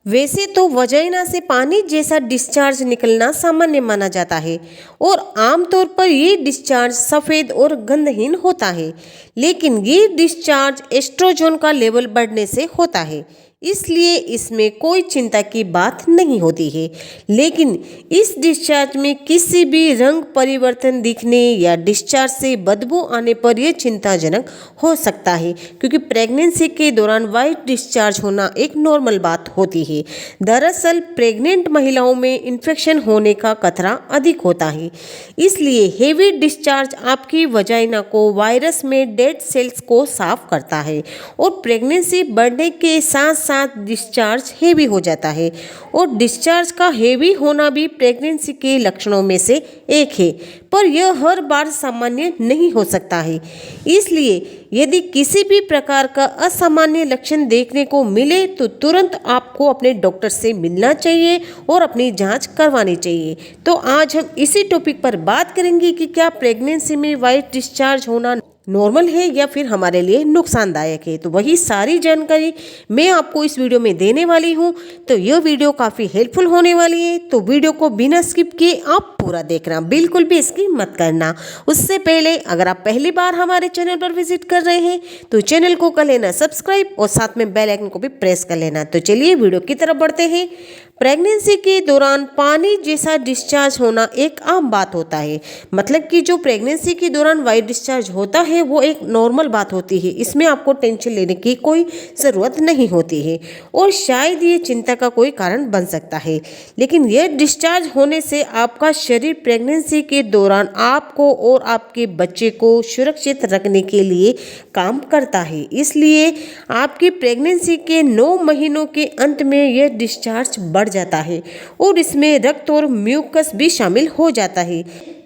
वैसे तो वजाइना से पानी जैसा डिस्चार्ज निकलना सामान्य माना जाता है और आमतौर पर ये डिस्चार्ज सफ़ेद और गंधहीन होता है, लेकिन ये डिस्चार्ज एस्ट्रोजन का लेवल बढ़ने से होता है, इसलिए इसमें कोई चिंता की बात नहीं होती है। लेकिन इस डिस्चार्ज में किसी भी रंग परिवर्तन दिखने या डिस्चार्ज से बदबू आने पर यह चिंताजनक हो सकता है, क्योंकि प्रेगनेंसी के दौरान वाइट डिस्चार्ज होना एक नॉर्मल बात होती है। दरअसल प्रेग्नेंट महिलाओं में इन्फेक्शन होने का खतरा अधिक होता है, इसलिए हेवी डिस्चार्ज आपकी वजाइना को वायरस में डेड सेल्स को साफ करता है और प्रेगनेंसी बढ़ने के साथ साथ डिस्चार्ज हेवी हो जाता है। और डिस्चार्ज का हेवी होना भी प्रेगनेंसी के लक्षणों में से एक है, पर यह हर बार सामान्य नहीं हो सकता है। इसलिए यदि किसी भी प्रकार का असामान्य लक्षण देखने को मिले तो तुरंत आपको अपने डॉक्टर से मिलना चाहिए और अपनी जांच करवानी चाहिए। तो आज हम इसी टॉपिक पर बात करेंगे कि क्या प्रेगनेंसी में वाइट डिस्चार्ज होना नॉर्मल है या फिर हमारे लिए नुकसानदायक है। तो वही सारी जानकारी मैं आपको इस वीडियो में देने वाली हूँ। तो यह वीडियो काफ़ी हेल्पफुल होने वाली है, तो वीडियो को बिना स्किप किए आप पूरा देखना, बिल्कुल भी स्किप मत करना। उससे पहले अगर आप पहली बार हमारे चैनल पर विजिट कर रहे हैं तो चैनल को कर लेना सब्सक्राइब और साथ में बेल आइकन को भी प्रेस कर लेना। तो चलिए वीडियो की तरफ बढ़ते हैं। प्रेगनेंसी के दौरान पानी जैसा डिस्चार्ज होना एक आम बात होता है, मतलब कि जो प्रेगनेंसी के दौरान वाइट डिस्चार्ज होता है वो एक नॉर्मल बात होती है। इसमें आपको टेंशन लेने की कोई ज़रूरत नहीं होती है और शायद ये चिंता का कोई कारण बन सकता है। लेकिन यह डिस्चार्ज होने से आपका शरीर प्रेगनेंसी के दौरान आपको और आपके बच्चे को सुरक्षित रखने के लिए काम करता है। इसलिए आपकी प्रेगनेंसी के 9 महीनों के अंत में यह डिस्चार्ज बढ़ जाता है और इसमें रक्त और म्यूकस भी शामिल हो जाता है,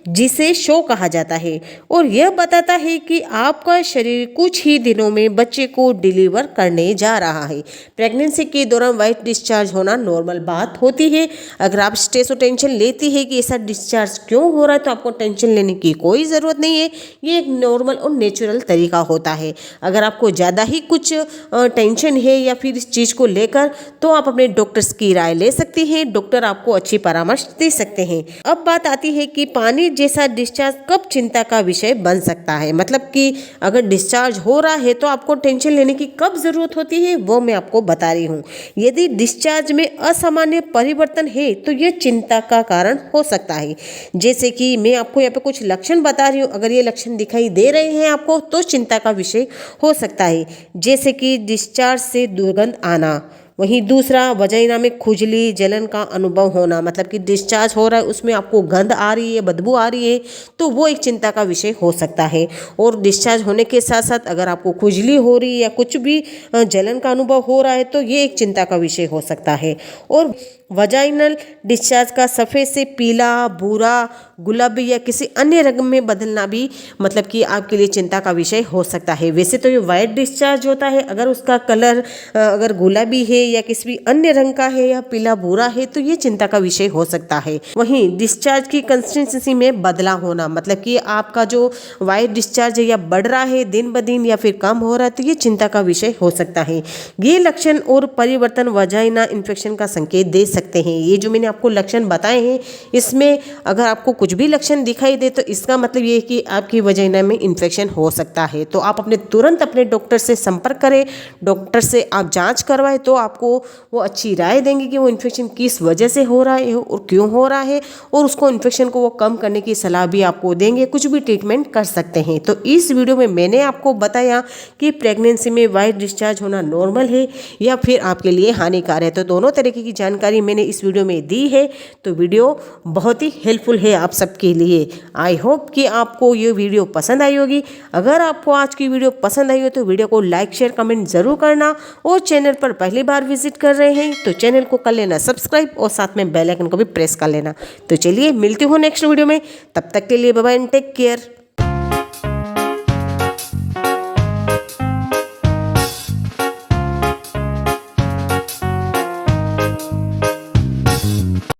जिसे शो कहा जाता है, और यह बताता है कि आपका शरीर कुछ ही दिनों में बच्चे को डिलीवर करने जा रहा है। प्रेगनेंसी के दौरान वाइट डिस्चार्ज होना नॉर्मल बात होती है। अगर आप स्ट्रेस और टेंशन लेती है कि ऐसा डिस्चार्ज क्यों हो रहा है, तो आपको टेंशन लेने की कोई ज़रूरत नहीं है। ये एक नॉर्मल और नेचुरल तरीका होता है। अगर आपको ज़्यादा ही कुछ टेंशन है या फिर इस चीज़ को लेकर, तो आप अपने डॉक्टर्स की राय ले सकती हैं। डॉक्टर आपको अच्छी परामर्श दे सकते हैं। अब बात आती है कि पानी जैसा डिस्चार्ज कब चिंता का विषय बन सकता है, मतलब कि अगर डिस्चार्ज हो रहा है तो आपको टेंशन लेने की कब ज़रूरत होती है, वो मैं आपको बता रही हूँ। यदि डिस्चार्ज में असामान्य परिवर्तन है तो यह चिंता का कारण हो सकता है। जैसे कि मैं आपको यहाँ पे कुछ लक्षण बता रही हूँ, अगर ये लक्षण दिखाई दे रहे हैं आपको तो चिंता का विषय हो सकता है। जैसे कि डिस्चार्ज से दुर्गंध आना, वहीं दूसरा वजाइना में खुजली जलन का अनुभव होना, मतलब कि डिस्चार्ज हो रहा है उसमें आपको गंध आ रही है, बदबू आ रही है, तो वो एक चिंता का विषय हो सकता है। और डिस्चार्ज होने के साथ साथ अगर आपको खुजली हो रही है या कुछ भी जलन का अनुभव हो रहा है तो ये एक चिंता का विषय हो सकता है। और वजाइनल डिस्चार्ज का सफ़ेद से पीला, भूरा, गुलाबी या किसी अन्य रंग में बदलना भी मतलब कि आपके लिए चिंता का विषय हो सकता है। वैसे तो ये वाइट डिस्चार्ज होता है, अगर उसका कलर अगर गुलाबी है या किसी भी अन्य रंग का है या पीला भूरा है तो ये चिंता का विषय हो सकता है। वहीं डिस्चार्ज की कंसिस्टेंसी में बदलाव होना, मतलब कि आपका जो वाइट डिस्चार्ज है या बढ़ रहा है दिन ब दिन या फिर कम हो रहा है, तो ये चिंता का विषय हो सकता है। ये लक्षण और परिवर्तन वजाइना इन्फेक्शन का संकेत दे सकते हैं। ये जो मैंने आपको लक्षण बताए हैं, इसमें अगर आपको कुछ भी लक्षण दिखाई दे तो इसका मतलब ये है कि आपकी वजाइना में इन्फेक्शन हो सकता है। तो आप तुरंत अपने डॉक्टर से संपर्क करें, डॉक्टर से आप जांच करवाएं, तो आपको वो अच्छी राय देंगे कि वो इन्फेक्शन किस वजह से हो रहा है और क्यों हो रहा है, और उसको इन्फेक्शन को वो कम करने की सलाह भी आपको देंगे, कुछ भी ट्रीटमेंट कर सकते हैं। तो इस वीडियो में मैंने आपको बताया कि प्रेगनेंसी में वाइट डिस्चार्ज होना नॉर्मल है या फिर आपके लिए हानिकारक है। तो दोनों तरीके की जानकारी मैंने इस वीडियो में दी है। तो वीडियो बहुत ही हेल्पफुल है आप सबके लिए। आई होप कि आपको ये वीडियो पसंद आई होगी। अगर आपको आज की वीडियो पसंद आई हो तो वीडियो को लाइक शेयर कमेंट ज़रूर करना, और चैनल पर पहली बार विजिट कर रहे हैं तो चैनल को कर लेना सब्सक्राइब और साथ में बेल आइकन को भी प्रेस कर लेना। तो चलिए मिलती हूँ नेक्स्ट वीडियो में, तब तक के लिए bye bye and take care.